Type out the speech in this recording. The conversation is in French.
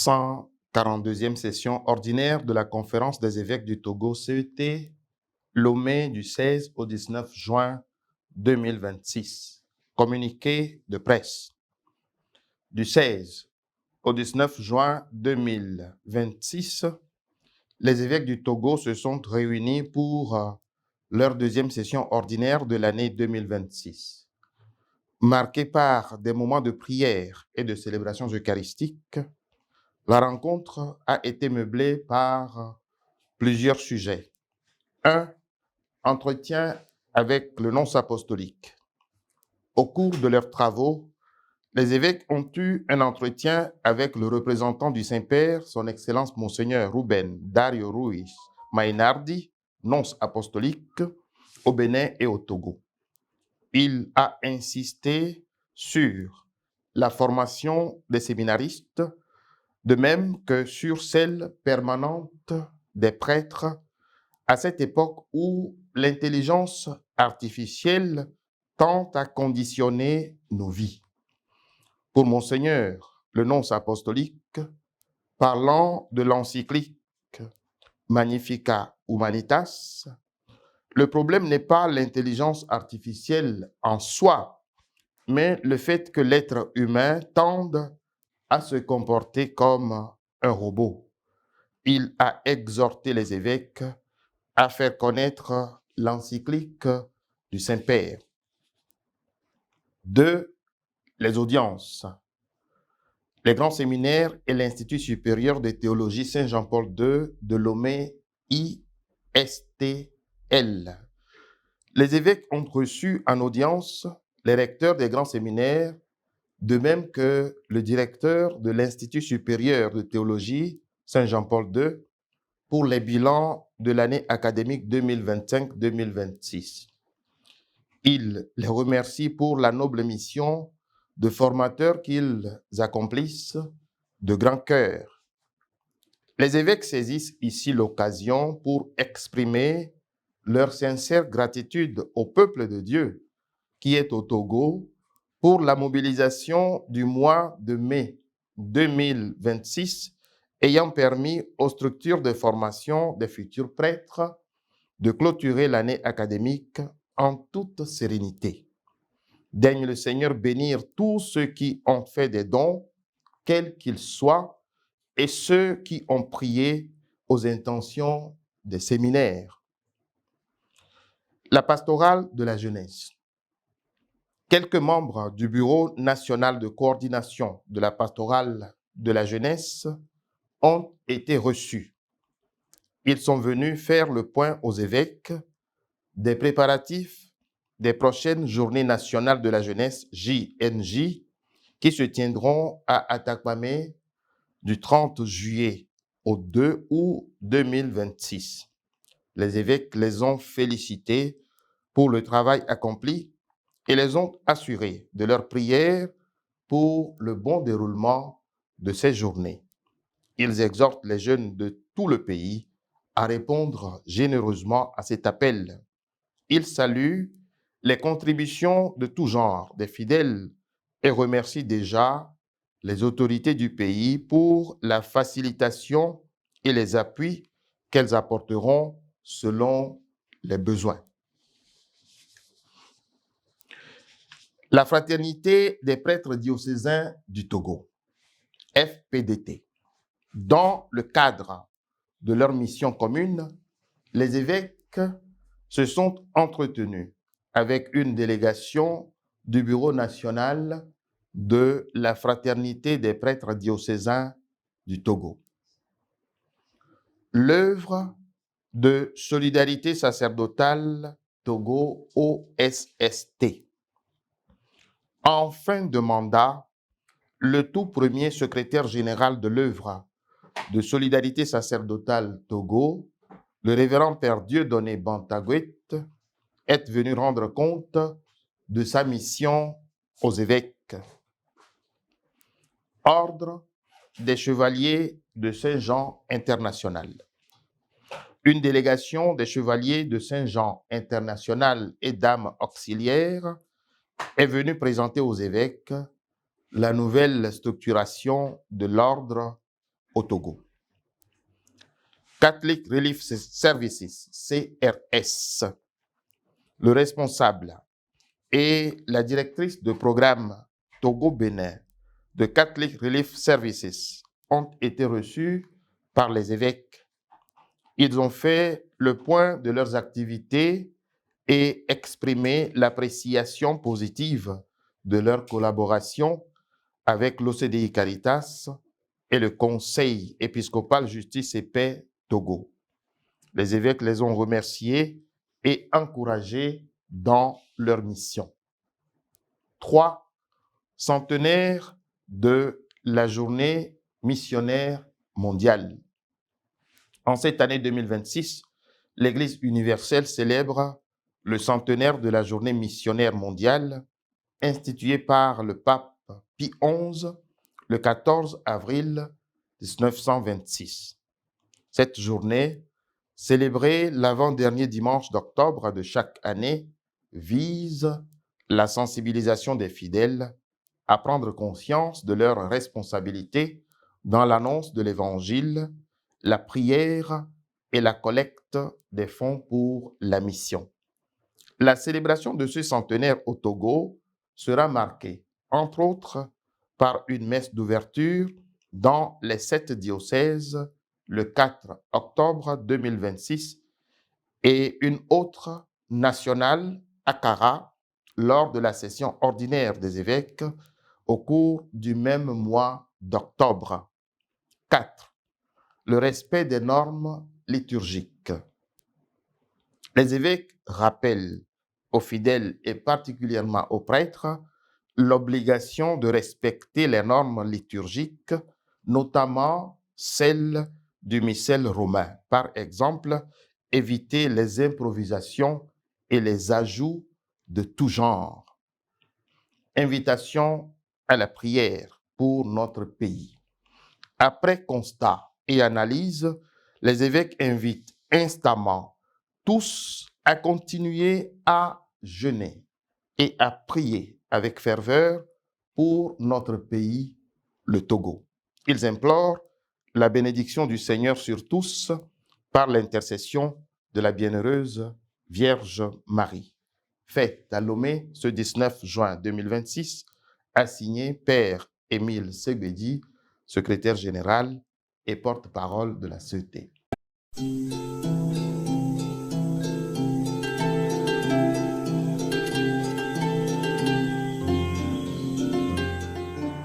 142e session ordinaire de la Conférence des évêques du Togo, CET, Lomé du 16 au 19 juin 2026. Communiqué de presse. Du 16 au 19 juin 2026, les évêques du Togo se sont réunis pour leur deuxième session ordinaire de l'année 2026. Marquée par des moments de prière et de célébrations eucharistiques, la rencontre a été meublée par plusieurs sujets. 1. Entretien avec le nonce apostolique. Au cours de leurs travaux, les évêques ont eu un entretien avec le représentant du Saint-Père, son Excellence Monseigneur Ruben Dario Ruiz Mainardi, nonce apostolique au Bénin et au Togo. Il a insisté sur la formation des séminaristes, de même que sur celle permanente des prêtres à cette époque où l'intelligence artificielle tend à conditionner nos vies. Pour Monseigneur, le nonce apostolique, parlant de l'encyclique Magnificat Humanitas, le problème n'est pas l'intelligence artificielle en soi, mais le fait que l'être humain tende à se comporter comme un robot. Il a exhorté les évêques à faire connaître l'encyclique du Saint-Père. 2. Les audiences. Les grands séminaires et l'Institut supérieur de théologie Saint-Jean-Paul II de Lomé, ISTL. Les évêques ont reçu en audience les recteurs des grands séminaires, de même que le directeur de l'Institut supérieur de théologie Saint-Jean-Paul II pour les bilans de l'année académique 2025-2026. Il les remercie pour la noble mission de formateurs qu'ils accomplissent de grand cœur. Les évêques saisissent ici l'occasion pour exprimer leur sincère gratitude au peuple de Dieu qui est au Togo pour la mobilisation du mois de mai 2026 ayant permis aux structures de formation des futurs prêtres de clôturer l'année académique en toute sérénité. Daigne le Seigneur bénir tous ceux qui ont fait des dons, quels qu'ils soient, et ceux qui ont prié aux intentions des séminaires. La pastorale de la jeunesse. Quelques membres du Bureau national de coordination de la pastorale de la jeunesse ont été reçus. Ils sont venus faire le point aux évêques des préparatifs des prochaines Journées nationales de la jeunesse, JNJ, qui se tiendront à Atakwame du 30 juillet au 2 août 2026. Les évêques les ont félicités pour le travail accompli et les ont assurés de leur prière pour le bon déroulement de ces journées. Ils exhortent les jeunes de tout le pays à répondre généreusement à cet appel. Ils saluent les contributions de tout genre des fidèles et remercient déjà les autorités du pays pour la facilitation et les appuis qu'elles apporteront selon les besoins. La Fraternité des prêtres diocésains du Togo, FPDT. Dans le cadre de leur mission commune, les évêques se sont entretenus avec une délégation du Bureau national de la Fraternité des prêtres diocésains du Togo. L'œuvre de solidarité sacerdotale Togo OSST. En fin de mandat, le tout premier secrétaire général de l'œuvre de solidarité sacerdotale Togo, le révérend Père Dieudonné Bantagouet, est venu rendre compte de sa mission aux évêques. Ordre des chevaliers de Saint-Jean international. Une délégation des chevaliers de Saint-Jean international et dames auxiliaires est venue présenter aux évêques la nouvelle structuration de l'ordre au Togo. Catholic Relief Services, CRS, le responsable et la directrice de programme Togo-Bénin de Catholic Relief Services ont été reçus par les évêques. Ils ont fait le point de leurs activités et exprimé l'appréciation positive de leur collaboration avec l'OCDI Caritas et le Conseil épiscopal Justice et Paix Togo. Les évêques les ont remerciés et encouragés dans leur mission. 3. Centenaire de la journée missionnaire mondiale. En cette année 2026, l'Église universelle célèbre le centenaire de la journée missionnaire mondiale instituée par le pape Pie XI le 14 avril 1926. Cette journée, célébrée l'avant-dernier dimanche d'octobre de chaque année, vise la sensibilisation des fidèles à prendre conscience de leurs responsabilités dans l'annonce de l'Évangile, la prière et la collecte des fonds pour la mission. La célébration de ce centenaire au Togo sera marquée, entre autres, par une messe d'ouverture dans les 7 diocèses le 4 octobre 2026 et une autre nationale à Kara lors de la session ordinaire des évêques au cours du même mois d'octobre. 4. Le respect des normes liturgiques. Les évêques rappellent aux fidèles et particulièrement aux prêtres l'obligation de respecter les normes liturgiques, notamment celles du missel romain. Par exemple, éviter les improvisations et les ajouts de tout genre. Invitation à la prière pour notre pays. Après constat et analyse, les évêques invitent instamment tous à continuer à jeûner et à prier avec ferveur pour notre pays, le Togo. Ils implorent la bénédiction du Seigneur sur tous par l'intercession de la bienheureuse Vierge Marie. Fait à Lomé ce 19 juin 2026, a signé Père Émile Ségbédi, secrétaire général et porte-parole de la CET.